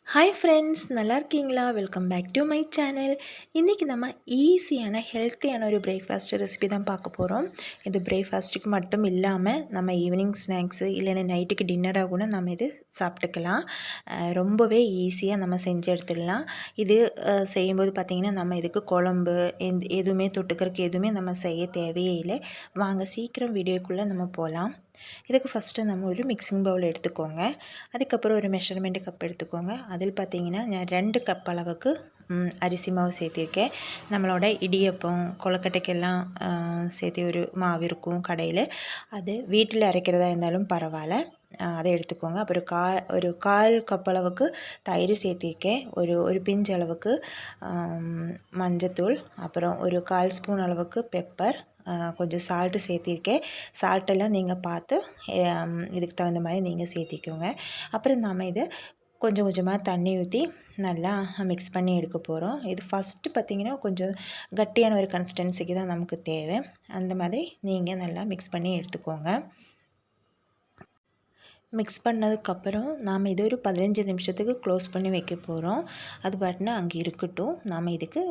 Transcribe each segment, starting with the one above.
Hi friends, நல்லா இருக்கீங்களா? Welcome back to my channel. இன்றைக்கி நம்ம ஈஸியான ஹெல்த்தியான ஒரு பிரேக்ஃபாஸ்ட் ரெசிபி தான் பார்க்க போகிறோம். இது பிரேக்ஃபாஸ்ட்டுக்கு மட்டும் இல்லாமல் நம்ம ஈவினிங் ஸ்நாக்ஸு இல்லைன்னா நைட்டுக்கு டின்னராக கூட நம்ம இது சாப்பிட்டுக்கலாம். ரொம்பவே ஈஸியாக நம்ம செஞ்சு எடுத்துடலாம். இது செய்யும்போது பார்த்திங்கன்னா நம்ம இதுக்கு குழம்பு எதுவுமே தொட்டுக்கிறதுக்கு எதுவுமே நம்ம செய்ய தேவையே இல்லை. வாங்க சீக்கிரம் வீடியோக்குள்ளே நம்ம போகலாம். இதுக்கு ஃபஸ்ட்டு நம்ம ஒரு மிக்சிங் பவுல் எடுத்துக்கோங்க. அதுக்கப்புறம் ஒரு மெஷர்மெண்ட் கப் எடுத்துக்கோங்க. அதில் பார்த்திங்கன்னா நான் 2 கப் அளவுக்கு அரிசி மாவு சேர்த்திருக்கேன். நம்மளோட இடியப்பம் கொழுக்கட்டைக்கெல்லாம் சேர்த்து ஒரு மாவு இருக்கும் கடையில், அது வீட்டில் அரைக்கிறதா இருந்தாலும் பரவாயில்ல, அதை எடுத்துக்கோங்க. அப்புறம் ஒரு 1/4 கப் அளவுக்கு தயிர் சேர்த்திருக்கேன். ஒரு பிஞ்ச் அளவுக்கு மஞ்சத்தூள், அப்புறம் ஒரு 1/4 ஸ்பூன் அளவுக்கு பெப்பர், கொஞ்சம் சால்ட்டு சேர்த்திருக்கேன். சால்ட்டெல்லாம் நீங்கள் பார்த்து இதுக்கு தகுந்த மாதிரி நீங்கள் சேர்த்திக்கோங்க. அப்புறம் நாம் இதை கொஞ்சம் கொஞ்சமாக தண்ணி ஊற்றி நல்லா மிக்ஸ் பண்ணி எடுக்க போகிறோம். இது ஃபஸ்ட்டு பார்த்திங்கன்னா கொஞ்சம் கட்டியான ஒரு கன்சிஸ்டன்சிக்கு தான் நமக்கு தேவை. அந்த மாதிரி நீங்கள் நல்லா மிக்ஸ் பண்ணி எடுத்துக்கோங்க. மிக்ஸ் பண்ணதுக்கப்புறம் நாம் இது ஒரு 15 நிமிஷத்துக்கு க்ளோஸ் பண்ணி வைக்க போகிறோம். அது பாட்டுன்னு அங்கே இருக்கட்டும். நாம் இதுக்கு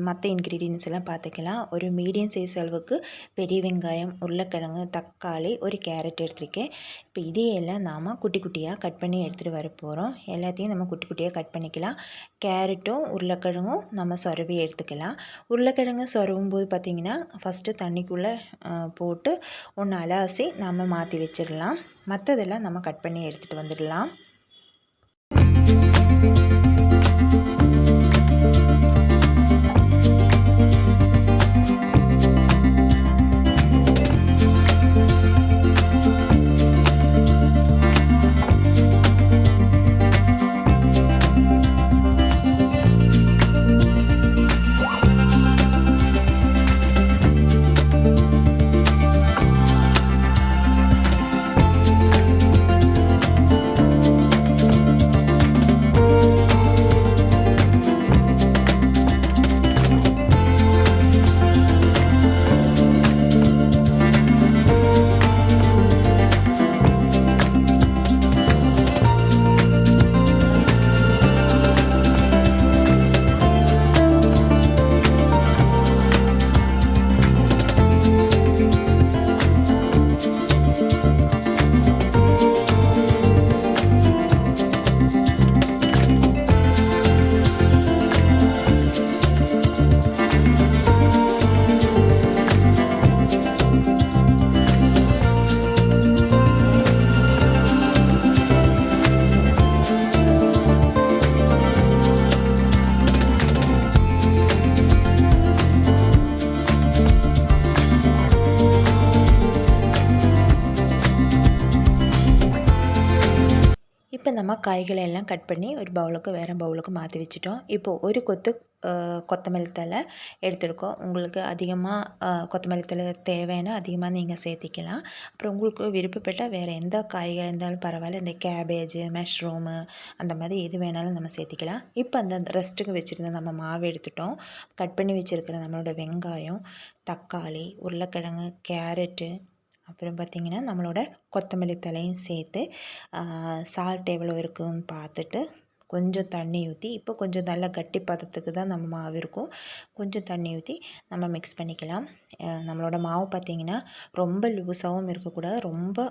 மற்ற இன்க்ரீடியன்ஸ் எல்லாம் பார்த்துக்கலாம். ஒரு மீடியம் சைஸ் அளவுக்கு பெரிய வெங்காயம், உருளைக்கிழங்கு, தக்காளி, ஒரு கேரட் எடுத்துருக்கேன். இப்போ இதையெல்லாம் நாம் குட்டி குட்டியாக கட் பண்ணி எடுத்துகிட்டு வர போகிறோம். எல்லாத்தையும் நம்ம குட்டி குட்டியாக கட் பண்ணிக்கலாம். கேரட்டும் உருளைக்கிழங்கும் நம்ம சொரவி எடுத்துக்கலாம். உருளைக்கிழங்கு சொரவும் போது பார்த்திங்கன்னா ஃபஸ்ட்டு தண்ணிக்குள்ளே போட்டு ஒன்று அலசி நம்ம மாற்றி வச்சிடலாம். மற்றதெல்லாம் நம்ம கட் பண்ணி எடுத்துகிட்டு வந்துடலாம். இப்போ நம்ம காய்களை எல்லாம் கட் பண்ணி ஒரு பவுலுக்கு வேறு பவுலுக்கு மாற்றி வச்சுட்டோம். இப்போது ஒரு கொத்து கொத்தமல்லி தழை எடுத்துருக்கோம். உங்களுக்கு அதிகமாக கொத்தமல்லி தழை தேவைன்னா அதிகமாக நீங்கள் சேர்த்திக்கலாம். அப்புறம் உங்களுக்கு விருப்பப்பட்டால் வேறு எந்த காய்கள் இருந்தாலும் பரவாயில்ல, இந்த கேபேஜு, மஷ்ரூமு அந்த மாதிரி எது வேணாலும் நம்ம சேர்த்திக்கலாம். இப்போ அந்த ரெஸ்ட்டுக்கு வச்சுருந்த நம்ம மாவு எடுத்துட்டோம். கட் பண்ணி வச்சுருக்கிற நம்மளோட வெங்காயம், தக்காளி, உருளைக்கிழங்கு, கேரட்டு, அப்புறம் பார்த்திங்கன்னா நம்மளோட கொத்தமல்லி தழையும் சேர்த்து சால்ட் எவ்வளோ இருக்குதுன்னு பார்த்துட்டு கொஞ்சம் தண்ணி ஊற்றி, இப்போ கொஞ்சம் நல்லா கட்டி பதத்துக்கு தான் நம்ம மாவு இருக்கும், கொஞ்சம் தண்ணி ஊற்றி நம்ம மிக்ஸ் பண்ணிக்கலாம். நம்மளோட மாவு பார்த்திங்கன்னா ரொம்ப லூஸாகவும் இருக்கக்கூடாது, ரொம்ப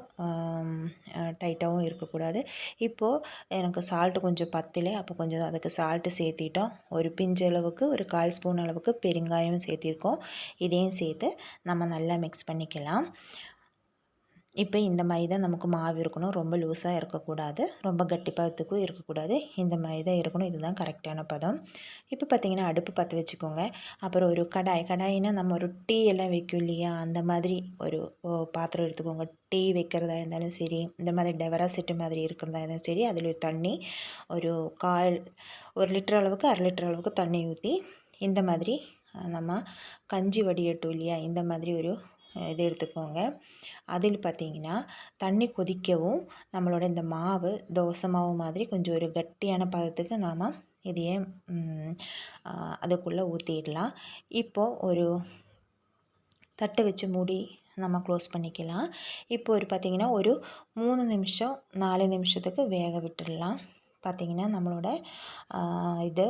டைட்டாகவும் இருக்கக்கூடாது. இப்போது எனக்கு சால்ட்டு கொஞ்சம் பத்தலை, அப்போ கொஞ்சம் அதுக்கு சால்ட்டு சேர்த்திட்டோம். ஒரு பிஞ்சு அளவுக்கு ஒரு 1/4 ஸ்பூன் அளவுக்கு பெருங்காயம் சேர்த்திருக்கோம். இதையும் சேர்த்து நம்ம நல்லா மிக்ஸ் பண்ணிக்கலாம். இப்போ இந்த மாதிரி தான் நமக்கு மாவு இருக்கணும். ரொம்ப லூஸாக இருக்கக்கூடாது, ரொம்ப கட்டி பதத்துக்கும் இருக்கக்கூடாது. இந்த மாதிரி தான் இருக்கணும். இதுதான் கரெக்டான பதம். இப்போ பார்த்திங்கன்னா அடுப்பு பற்ற வச்சுக்கோங்க. அப்புறம் ஒரு கடாயினா நம்ம ஒரு டீ எல்லாம் வைக்கும் இல்லையா, அந்த மாதிரி ஒரு பாத்திரம் எடுத்துக்கோங்க. டீ வைக்கிறதா இருந்தாலும் சரி, இந்த மாதிரி டெவரா செட்டு மாதிரி இருக்கிறதா இருந்தாலும் சரி, அதில் ஒரு தண்ணி ஒரு 1 லிட்டர் அளவுக்கு 1/2 லிட்டர் அளவுக்கு தண்ணி ஊற்றி, இந்த மாதிரி நம்ம கஞ்சி வடிகட்டும் இல்லையா, இந்த மாதிரி ஒரு இது எடுத்துக்கோங்க. அதில் பார்த்திங்கன்னா தண்ணி கொதிக்கவும் நம்மளோட இந்த மாவு தோசை மாவு மாதிரி கொஞ்சம் ஒரு கட்டியான பதத்துக்கு நாம் இதையே அதுக்குள்ளே ஊற்றிடலாம். இப்போது ஒரு தட்டை வச்சு மூடி நம்ம க்ளோஸ் பண்ணிக்கலாம். இப்போ பார்த்திங்கன்னா ஒரு 3 நிமிஷம் 4 நிமிஷத்துக்கு வேக விட்டுடலாம். பார்த்திங்கன்னா நம்மளோட இது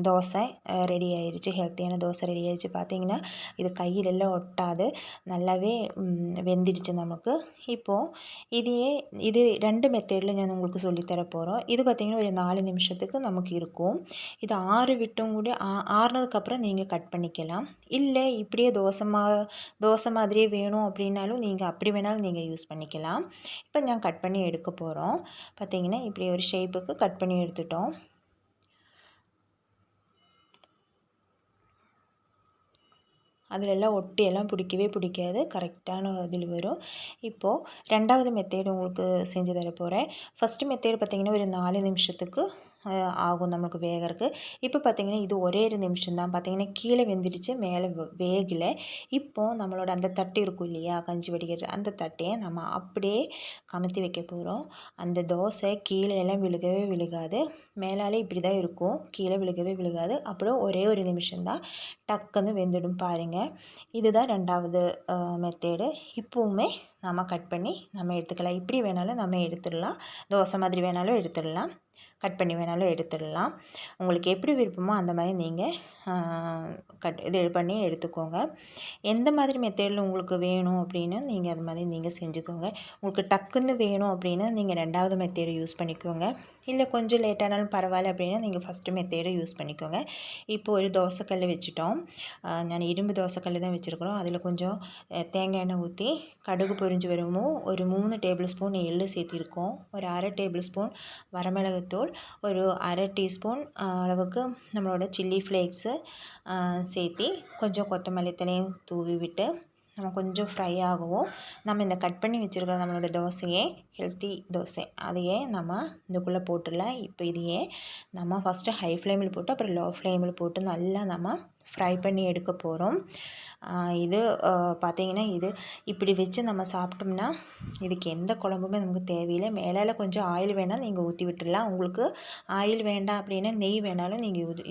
தோசை ரெடி ஆயிடுச்சு. ஹெல்த்தியான தோசை ரெடி ஆயிடுச்சு. பார்த்திங்கன்னா இது கையிலெல்லாம் ஒட்டாது, நல்லாவே வெந்துடுச்சு நமக்கு. இப்போது இது 2 மெத்தேடில் நான் உங்களுக்கு சொல்லித்தர போகிறோம். இது பார்த்திங்கன்னா ஒரு 4 நிமிஷத்துக்கு நமக்கு இருக்கும். இது விட்டும் கூட ஆறுனதுக்கப்புறம் நீங்கள் கட் பண்ணிக்கலாம். இல்லை இப்படியே தோசை மாதிரியே வேணும் அப்படின்னாலும் நீங்கள் அப்படி வேணாலும் நீங்கள் யூஸ் பண்ணிக்கலாம். இப்போ நான் கட் பண்ணி எடுக்க போகிறோம். பார்த்திங்கன்னா இப்படி ஒரு ஷேப்புக்கு கட் பண்ணி எடுத்துட்டோம். அதிலெல்லாம் ஒட்டியெல்லாம் பிடிக்காது, கரெக்டான இதில் வரும். இப்போது 2வது மெத்தேடு உங்களுக்கு செஞ்சு தர போகிறேன். ஃபஸ்ட்டு மெத்தேடு பார்த்திங்கன்னா ஒரு 4 நிமிஷத்துக்கு ஆகும் நமக்கு வேகறதுக்கு. இப்போ பார்த்திங்கன்னா இது ஒரே 2 நிமிஷம் தான். பார்த்திங்கன்னா கீழே வெந்துடுச்சு, மேலே வேகலை. இப்போது நம்மளோட அந்த தட்டு இருக்கும் இல்லையா, கஞ்சி வடிகட்டுற அந்த தட்டையை நம்ம அப்படியே கமுத்தி வைக்க போகிறோம். அந்த தோசை கீழே எல்லாம் விழுகவே விழுகாது, மேலாலே இப்படி தான் இருக்கும், கீழே விழுகவே விழுகாது. அப்புறம் ஒரே ஒரு நிமிஷம்தான், டக்குன்னு வெந்துடும் பாருங்கள். இதுதான் 2வது மெத்தேடு. இப்போவுமே நம்ம கட் பண்ணி நம்ம எடுத்துக்கலாம். இப்படி வேணாலும் நம்ம எடுத்துடலாம், தோசை மாதிரி வேணாலும் எடுத்துடலாம், கட் பண்ணி வேணாலும் எடுத்துடலாம். உங்களுக்கு எப்படி விருப்பமோ அந்த மாதிரி நீங்கள் இது பண்ணி எடுத்துக்கோங்க. எந்த மாதிரி மெத்தேடில் உங்களுக்கு வேணும் அப்படின்னு நீங்கள் அது மாதிரி நீங்கள் செஞ்சுக்கோங்க. உங்களுக்கு டக்குன்னு வேணும் அப்படின்னா நீங்கள் 2வது மெத்தேடு யூஸ் பண்ணிக்கோங்க. இல்லை கொஞ்சம் லேட்டானாலும் பரவாயில்ல அப்படின்னா நீங்கள் ஃபஸ்ட்டு மெத்தேடு யூஸ் பண்ணிக்கோங்க. இப்போ ஒரு தோசைக்கல் வச்சுட்டோம். நான் இரும்பு தோசைக்கல் தான் வச்சுருக்குறோம். அதில் கொஞ்சம் தேங்காய் எண்ணெய் ஊற்றி கடுகு பொரிஞ்சு வரும்போது ஒரு 3 டேபிள் ஸ்பூன் எள்ளு சேர்த்திருக்கோம். ஒரு 1/2 டேபிள் ஸ்பூன் வரமிளகுத்தூள், ஒரு 1/2 டீஸ்பூன் அளவுக்கு நம்மளோட சில்லி ஃப்ளேக்ஸு சேர்த்தி கொஞ்சம் கொத்தமல்லி தழையும் தூவி விட்டு நம்ம கொஞ்சம் ஃப்ரை ஆகவும் நம்ம இந்த கட் பண்ணி வச்சுருக்கிற நம்மளோட தோசையே ஹெல்த்தி தோசை அதையே நம்ம இதுக்குள்ளே போட்டுடலாம். இப்போ இதையே நம்ம ஃபஸ்ட்டு ஹை ஃப்ளேமில் போட்டு அப்புறம் லோ ஃப்ளேமில் போட்டு நல்லா நம்ம ஃப்ரை பண்ணி எடுக்க போகிறோம். இது பார்த்திங்கன்னா இது இப்படி வச்சு நம்ம சாப்பிட்டோம்னா இதுக்கு எந்த குழம்புமே நமக்கு தேவையில்லை. மேலால் கொஞ்சம் ஆயில் வேணால் நீங்கள் ஊற்றி விட்டுடலாம். உங்களுக்கு ஆயில் வேண்டாம் அப்படின்னா நெய் வேணாலும் நீங்கள்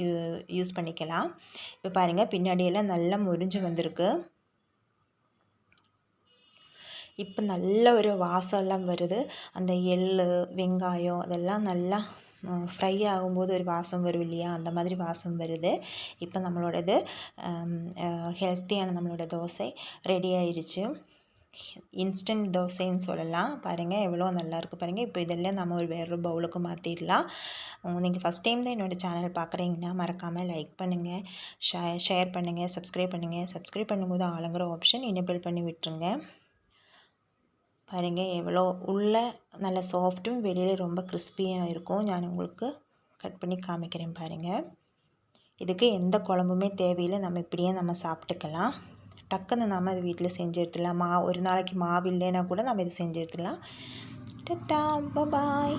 யூஸ் பண்ணிக்கலாம். இப்போ பாருங்கள் பின்னாடியெல்லாம் நல்லா முறிஞ்சு வந்திருக்கு. இப்போ நல்ல ஒரு வாசம்லாம் வருது. அந்த எள், வெங்காயம் அதெல்லாம் நல்லா ஃப்ரை ஆகும்போது ஒரு வாசம் வரும் இல்லையா, அந்த மாதிரி வாசம் வருது. இப்போ நம்மளோடது ஹெல்த்தியான நம்மளோட தோசை ரெடி ஆயிடுச்சு. இன்ஸ்டன்ட் தோசைன்னு சொல்லலாம். பாருங்கள் எவ்வளோ நல்லாயிருக்கு பாருங்கள். இப்போ இதெல்லாம் நம்ம ஒரு வேறு பவுலுக்கு மாற்றிடலாம். நீங்கள் ஃபஸ்ட் டைம் தான் என்னோடய சேனல் பார்க்குறீங்கன்னா மறக்காமல் லைக் பண்ணுங்கள், ஷேர் பண்ணுங்கள், சப்ஸ்கிரைப் பண்ணுங்கள். சப்ஸ்கிரைப் பண்ணும்போது ஆளுங்கிற ஆப்ஷன் எனேபிள் பண்ணி விட்டுருங்க. பாருங்கள் எவ்வளோ உள்ளே நல்ல சாஃப்ட்டும் வெளியில் ரொம்ப கிறிஸ்பியாக இருக்கும். நான் உங்களுக்கு கட் பண்ணி காமிக்கிறேன் பாருங்கள். இதுக்கு எந்த குழம்புமே தேவையில்லை, நம்ம இப்படியே நம்ம சாப்பிட்டுக்கலாம். டக்குன்னு நம்ம இது வீட்டில் செஞ்சு எடுத்துடலாம். ஒரு நாளைக்கு மாவு இல்லைன்னா கூட நம்ம இது செஞ்சு எடுத்துடலாம். டட்டா, பாய்.